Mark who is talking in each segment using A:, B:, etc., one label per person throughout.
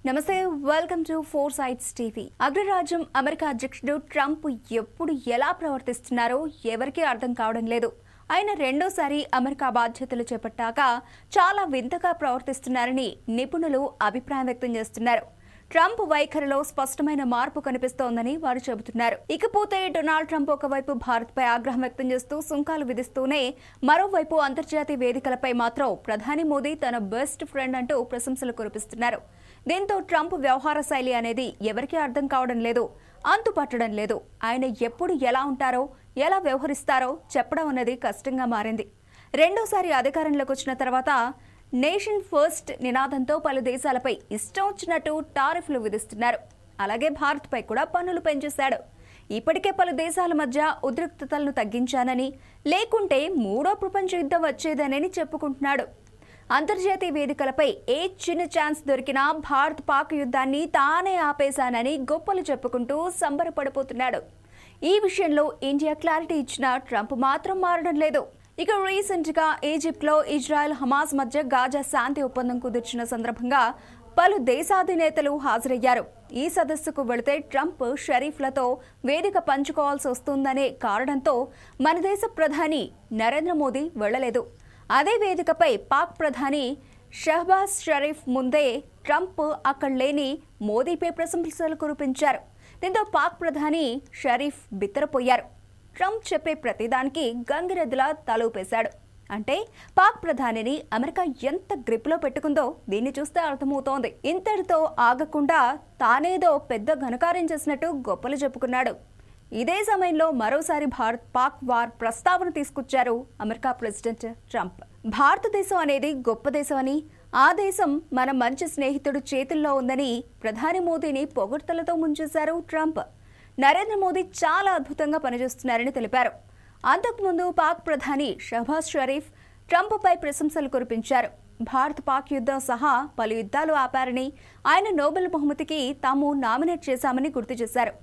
A: నమస్తే welcome to Four Sides TV. అగ్రరాజ్యం America అధ్యక్షుడు ట్రంప్ ఎప్పుడు ఎలా ప్రవర్తిస్తున్నారో ఎవరికీ అర్థం కావడం లేదు. ఆయన రెండోసారి అమెరికా బాధ్యతలు చేపట్టాక చాలా వింతగా ప్రవర్తిస్తున్నారని నిపుణులు అభిప్రాయం వ్యక్తం చేస్తున్నారు. ట్రంప్ వైఖరిలో స్పష్టమైన మార్పు కనిపిస్తోందని వారు చెబుతున్నారు. ఇకపోతే డొనాల్డ్ ట్రంప్ ఒకవైపు భారత్పై ఆగ్రహం వ్యక్తం చేస్తూ సుంకాలు విధిస్తూనే మరోవైపు అంతర్జాతీయ వేదికలపై మాత్రం ప్రధాని మోదీ తన బెస్ట్ ఫ్రెండ్ అంటూ ప్రశంసలు కురిపిస్తున్నారు. దీంతో ట్రంప్ వ్యవహార శైలి అనేది ఎవరికీ అర్థం కావడం లేదు, అంతుపట్టడం లేదు. ఆయన ఎప్పుడు ఎలా ఉంటారో, ఎలా వ్యవహరిస్తారో చెప్పడం అనేది కష్టంగా మారింది. రెండోసారి అధికారంలోకి వచ్చిన తర్వాత నేషన్ ఫస్ట్ నినాదంతో పలు దేశాలపై ఇష్టం వచ్చినట్టు టారిఫ్లు విధిస్తున్నారు. అలాగే భారత్పై కూడా పన్నులు పెంచేశాడు. ఇప్పటికే పలు దేశాల మధ్య ఉద్రిక్తతలను తగ్గించానని, లేకుంటే మూడో ప్రపంచ యుద్ధం వచ్చేదనని చెప్పుకుంటున్నాడు. అంతర్జాతీయ వేదికలపై ఏ చిన్న ఛాన్స్ దొరికినా భారత్ పాక్ యుద్ధాన్ని తానే ఆపేశానని గొప్పలు చెప్పుకుంటూ సంబరపడిపోతున్నాడు. ఈ విషయంలో ఇండియా క్లారిటీ ఇచ్చిన ట్రంప్ మాత్రం మారడం లేదు. ఇక రీసెంట్ గా ఈజిప్ట్ లో ఇజ్రాయెల్ హమాస్ మధ్య గాజా శాంతి ఒప్పందం కుదిర్చిన సందర్భంగా పలు దేశాధినేతలు హాజరయ్యారు. ఈ సదస్సుకు వెళితే ట్రంప్ షరీఫ్లతో వేదిక పంచుకోవాల్సి వస్తుందనే కారణంతో మన దేశ ప్రధాని నరేంద్ర మోదీ వెళ్లలేదు. అదే వేదికపై పాక్ ప్రధాని షహబాజ్ షరీఫ్ ముందే ట్రంప్ అక్కడ లేని మోదీపై ప్రశంసలు కురిపించారు. దీంతో పాక్ ప్రధాని షరీఫ్ బిత్తరపోయారు. ట్రంప్ చెప్పే ప్రతిదానికి గంగిరెద్దులా తలూపేశాడు. అంటే పాక్ ప్రధానిని అమెరికా ఎంత గ్రిప్లో పెట్టుకుందో దీన్ని చూస్తే అర్థమవుతోంది. ఇంతటితో ఆగకుండా తానేదో పెద్ద ఘనకార్యం చేసినట్టు గొప్పలు చెప్పుకున్నాడు. ఇదే సమయంలో మరోసారి భారత్ పాక్ వార్ ప్రస్తావన తీసుకొచ్చారు అమెరికా ప్రెసిడెంట్ ట్రంప్. భారతదేశం అనేది గొప్ప దేశం అని, ఆ దేశం మన మంచి స్నేహితుడు చేతుల్లో ఉందని ప్రధాని మోదీని పొగడ్తలతో ముంచేశారు ట్రంప్. నరేంద్ర మోదీ చాలా అద్భుతంగా పనిచేస్తున్నారని తెలిపారు. అంతకుముందు పాక్ ప్రధాని షహబాజ్ షరీఫ్ ట్రంప్పై ప్రశంసలు కురిపించారు. భారత్ పాక్ యుద్ధం సహా పలు యుద్ధాలు ఆపారని, ఆయన నోబెల్ బహుమతికి తాము నామినేట్ చేశామని గుర్తు చేశారు.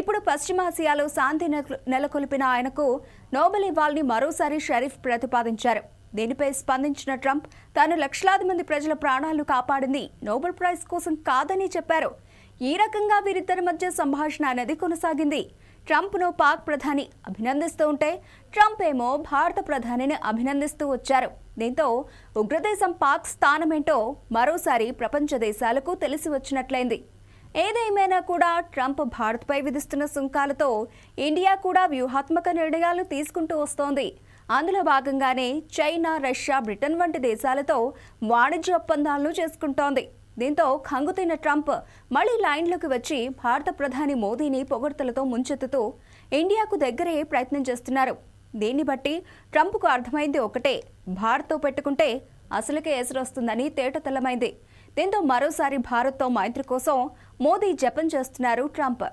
A: ఇప్పుడు పశ్చిమాసియాలో శాంతి నెలకొల్పిన ఆయనకు నోబెల్ ఇవ్వాలని మరోసారి షరీఫ్ ప్రతిపాదించారు. దీనిపై స్పందించిన ట్రంప్ తాను లక్షలాది మంది ప్రజల ప్రాణాలను కాపాడింది నోబెల్ ప్రైజ్ కోసం కాదని చెప్పారు. ఈ రకంగా వీరిద్దరి మధ్య సంభాషణ అనేది కొనసాగింది. ట్రంప్ను పాక్ ప్రధాని అభినందిస్తూ ఉంటే ట్రంప్ ఏమో భారత ప్రధానిని అభినందిస్తూ వచ్చారు. దీంతో ఉగ్రదేశం పాక్ స్థానమేంటో మరోసారి ప్రపంచ దేశాలకు తెలిసి వచ్చినట్లయింది. ఏదేమైనా కూడా ట్రంప్ భారత్పై విధిస్తున్న సుంకాలతో ఇండియా కూడా వ్యూహాత్మక నిర్ణయాలు తీసుకుంటూ వస్తోంది. అందులో భాగంగానే చైనా, రష్యా, బ్రిటన్ వంటి దేశాలతో వాణిజ్య ఒప్పందాలను చేసుకుంటోంది. దీంతో ఖంగుతిన్న ట్రంప్ మళ్లీ లైన్లోకి వచ్చి భారత ప్రధాని మోదీని పొగడ్తలతో ముంచెత్తుతూ ఇండియాకు దగ్గరయ్యే ప్రయత్నం చేస్తున్నారు. దీన్ని బట్టి ట్రంప్కు అర్థమైంది ఒకటే, భారత్తో పెట్టుకుంటే అసలుకే ఎసరొస్తుందని తేటతెల్లమైంది. దీంతో మరోసారి భారత్తో మైత్రి కోసం మోదీ జపం చేస్తున్నారు ట్రంప్.